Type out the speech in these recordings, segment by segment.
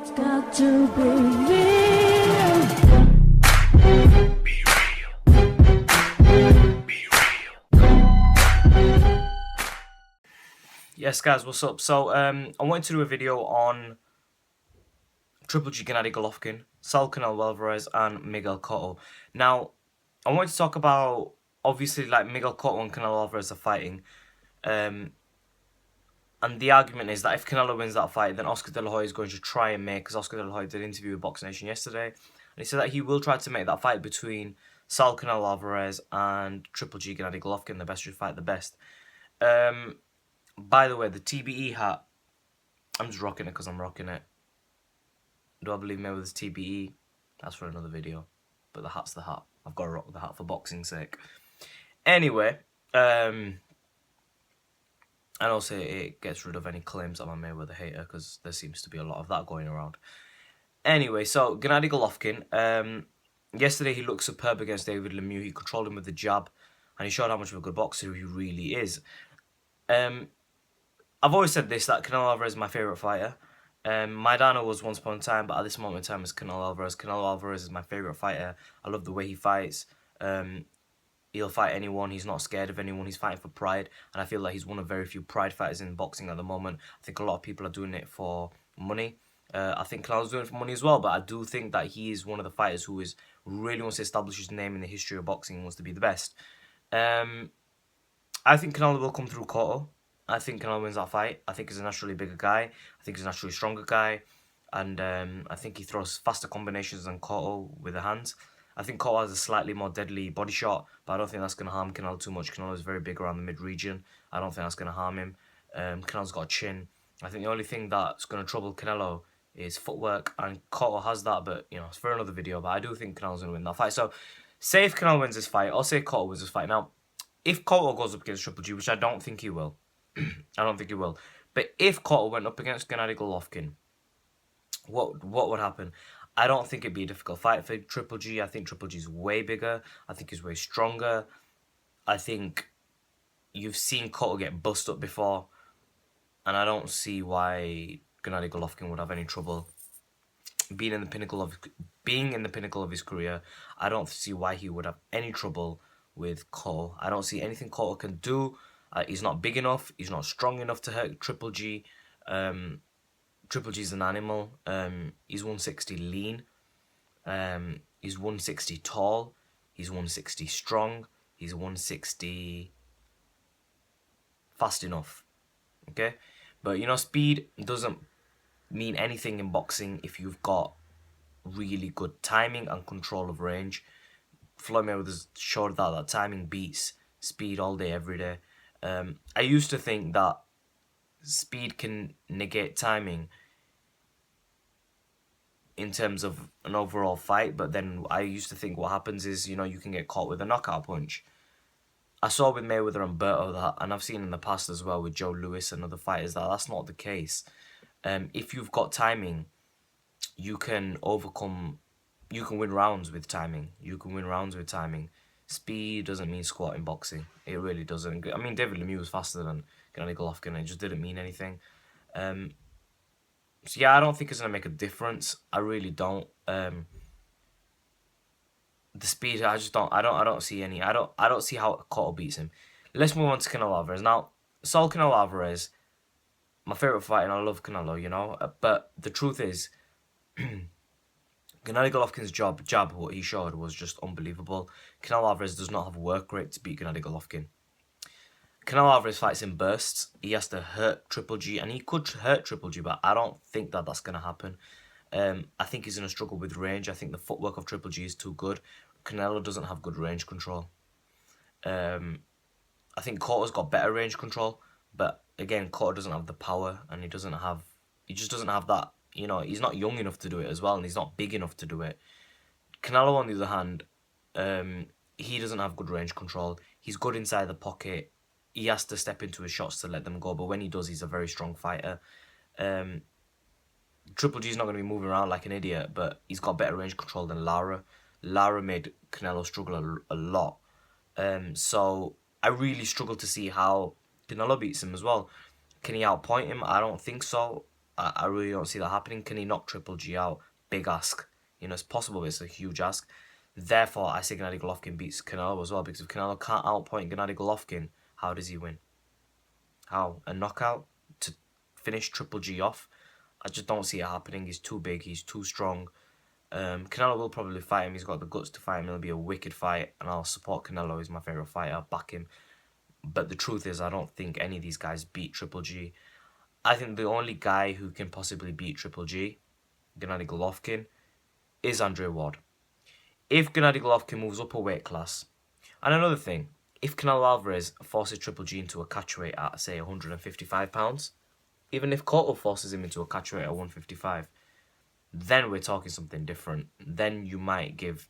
It's got to be real. Be real. Be real. Yes, guys, what's up? So, I wanted to do a video on Triple G Gennady Golovkin, Canelo Alvarez, and Miguel Cotto. Now, I wanted to talk about, obviously, like, Miguel Cotto and Canelo Alvarez are fighting. And the argument is that if Canelo wins that fight, then Oscar De La Hoya is going to try and make, because Oscar De La Hoya did an interview with Box Nation yesterday, and he said that he will try to make that fight between Canelo Alvarez and Triple G Gennady Golovkin, the best should fight the best. By the way, the TBE hat, I'm just rocking it because I'm rocking it. Do I believe Mayweather's TBE? That's for another video. But the hat's the hat. I've got to rock the hat for boxing's sake. Anyway, and also it gets rid of any claims that I'm a Mayweather hater, because there seems to be a lot of that going around. Anyway, so Gennady Golovkin, yesterday he looked superb against David Lemieux. He controlled him with the jab, and he showed how much of a good boxer he really is. I've always said this, that Canelo Alvarez is my favourite fighter. Maidana was once upon a time, but at this moment in time is Canelo Alvarez. Canelo Alvarez is my favourite fighter. I love the way he fights. He'll fight anyone. He's not scared of anyone. He's fighting for pride. And I feel like he's one of very few pride fighters in boxing at the moment. I think a lot of people are doing it for money. I think Canelo's doing it for money as well. But I do think that he is one of the fighters who is really wants to establish his name in the history of boxing and wants to be the best. I think Canelo will come through Cotto. I think Canelo wins that fight. I think he's a naturally bigger guy. I think he's a naturally stronger guy. And I think he throws faster combinations than Cotto with the hands. I think Cotto has a slightly more deadly body shot, but I don't think that's going to harm Canelo too much. Canelo is very big around the mid-region. I don't think that's going to harm him. Canelo's got a chin. I think the only thing that's going to trouble Canelo is footwork, and Cotto has that, but, you know, it's for another video. But I do think Canelo's going to win that fight. So, say if Canelo wins this fight, I'll say Cotto wins this fight. Now, if Cotto goes up against Triple G, which I don't think he will, I don't think he will. But if Cotto went up against Gennady Golovkin, what would happen? I don't think it'd be a difficult fight for Triple G. I think Triple G's way bigger. I think he's way stronger. I think you've seen Cotto get bust up before, and I don't see why Gennady Golovkin would have any trouble being in the pinnacle of his career. I don't see why he would have any trouble with Cotto. I don't see anything Cotto can do. He's not big enough. He's not strong enough to hurt Triple G. Triple G's an animal. He's 160 lean. He's 160 tall. He's 160 strong. He's 160 fast enough. Okay? But, you know, speed doesn't mean anything in boxing if you've got really good timing and control of range. Floyd Mayweather's showed that timing beats speed all day, every day. I used to think that speed can negate timing in terms of an overall fight, but then I used to think what happens is, you know, you can get caught with a knockout punch. I saw with Mayweather and Berto that, and I've seen in the past as well with Joe Louis and other fighters, that that's not the case. If you've got timing, you can win rounds with timing. You can win rounds with timing. Speed doesn't mean squat in boxing. It really doesn't. I mean, David Lemieux was faster than Gennady Golovkin. It just didn't mean anything. So yeah, I don't think it's gonna make a difference. I really don't. The speed, I just don't. I don't see any. I don't see how Cotto beats him. Let's move on to Canelo Alvarez now. Canelo Alvarez, my favorite fight, and I love Canelo, you know. But the truth is, Gennady Golovkin's jab, what he showed was just unbelievable. Canelo Alvarez does not have a work rate to beat Gennady Golovkin. Canelo Alvarez fights in bursts. He has to hurt Triple G, and he could hurt Triple G, but I don't think that that's going to happen. I think he's going to struggle with range. I think the footwork of Triple G is too good. Canelo doesn't have good range control. I think Cotto's got better range control, but again, Cotto doesn't have the power, and he just doesn't have that. You know, he's not young enough to do it as well, and he's not big enough to do it. Canelo, on the other hand, he doesn't have good range control. He's good inside the pocket. He has to step into his shots to let them go, but when he does, he's a very strong fighter. Triple G's not going to be moving around like an idiot, but he's got better range control than Lara. Lara made Canelo struggle a lot. So I really struggle to see how Canelo beats him as well. Can he outpoint him? I don't think so. I really don't see that happening. Can he knock Triple G out? Big ask. You know, it's possible, but it's a huge ask. Therefore, I say Gennady Golovkin beats Canelo as well, because if Canelo can't outpoint Gennady Golovkin, how does he win? How? A knockout to finish Triple G off? I just don't see it happening. He's too big. He's too strong. Canelo will probably fight him. He's got the guts to fight him. It'll be a wicked fight, and I'll support Canelo. He's my favourite fighter. I'll back him. But the truth is, I don't think any of these guys beat Triple G. I think the only guy who can possibly beat Triple G, Gennady Golovkin, is Andre Ward. If Gennady Golovkin moves up a weight class, and another thing, if Canelo Alvarez forces Triple G into a catchweight at, say, 155 pounds, even if Cotto forces him into a catchweight at 155, then we're talking something different. Then I give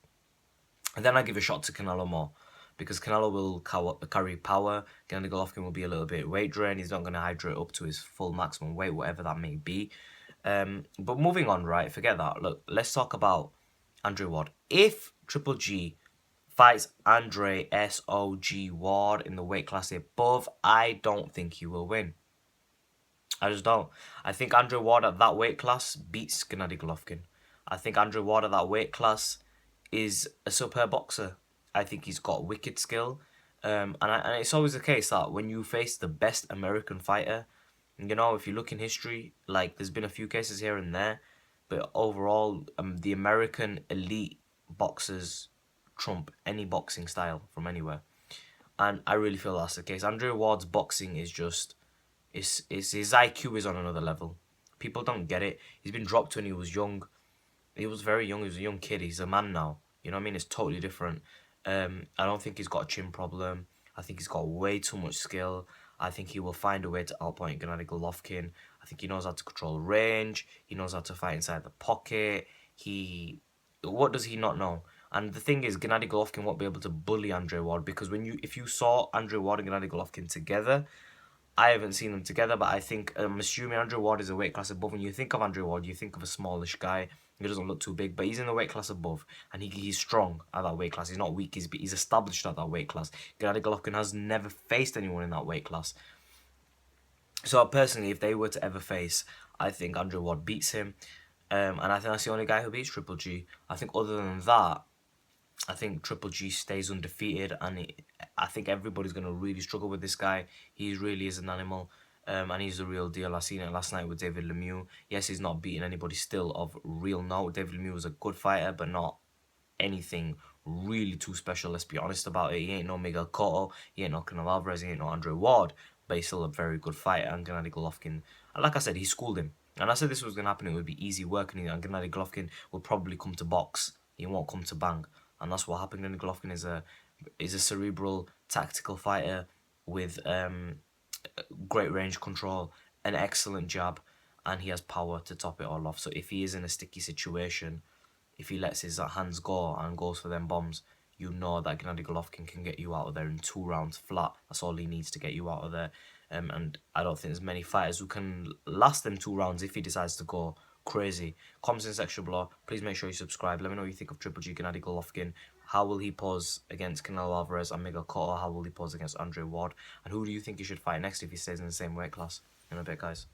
a shot to Canelo more, because Canelo will carry power. Gennady Golovkin will be a little bit weight drained. He's not going to hydrate up to his full maximum weight, whatever that may be. But moving on, right? Forget that. Look, let's talk about Andre Ward. If Triple G fights Andre SOG Ward in the weight class above, I don't think he will win. I just don't. I think Andre Ward at that weight class beats Gennady Golovkin. I think Andre Ward at that weight class is a superb boxer. I think he's got wicked skill. And it's always the case that when you face the best American fighter, you know, if you look in history, like, there's been a few cases here and there, but overall, the American elite boxers trump any boxing style from anywhere. And I really feel that's the case. Andre Ward's boxing is just... his IQ is on another level. People don't get it. He's been dropped when he was young. He was very young. He was a young kid. He's a man now. You know what I mean? It's totally different. I don't think he's got a chin problem. I think he's got way too much skill. I think he will find a way to outpoint Gennady Golovkin. I think he knows how to control range. He knows how to fight inside the pocket. What does he not know? And the thing is, Gennady Golovkin won't be able to bully Andre Ward, because if you saw Andre Ward and Gennady Golovkin together, I haven't seen them together, but I'm assuming Andre Ward is a weight class above. When you think of Andre Ward, you think of a smallish guy. He doesn't look too big, but he's in the weight class above, and he's strong at that weight class. He's not weak. He's established at that weight class. Gennady Golovkin has never faced anyone in that weight class. So personally, if they were to ever face, I think Andre Ward beats him, and I think that's the only guy who beats Triple G. I think other than that, I think Triple G stays undefeated, and I think everybody's going to really struggle with this guy. He really is an animal, and he's the real deal. I seen it last night with David Lemieux. Yes, he's not beating anybody still of real note. David Lemieux was a good fighter, but not anything really too special. Let's be honest about it. He ain't no Miguel Cotto. He ain't no Canelo Alvarez. He ain't no Andre Ward. But he's still a very good fighter. And Gennady Golovkin, and like I said, he schooled him. And I said this was going to happen. It would be easy work, and Gennady Golovkin will probably come to box. He won't come to bang. And that's what happened. Gennady Golovkin is a cerebral, tactical fighter with great range control, an excellent jab, and he has power to top it all off. So if he is in a sticky situation, if he lets his hands go and goes for them bombs, you know that Gennady Golovkin can get you out of there in 2 rounds flat. That's all he needs to get you out of there. And I don't think there's many fighters who can last them 2 rounds if he decides to go crazy. Comments in the section below. Please make sure you subscribe. Let me know what you think of Triple G Gennady Golovkin. How will he pose against Canelo Alvarez and Miguel Cotto? How will he pose against Andre Ward? And who do you think he should fight next if he stays in the same weight class? In a bit, guys.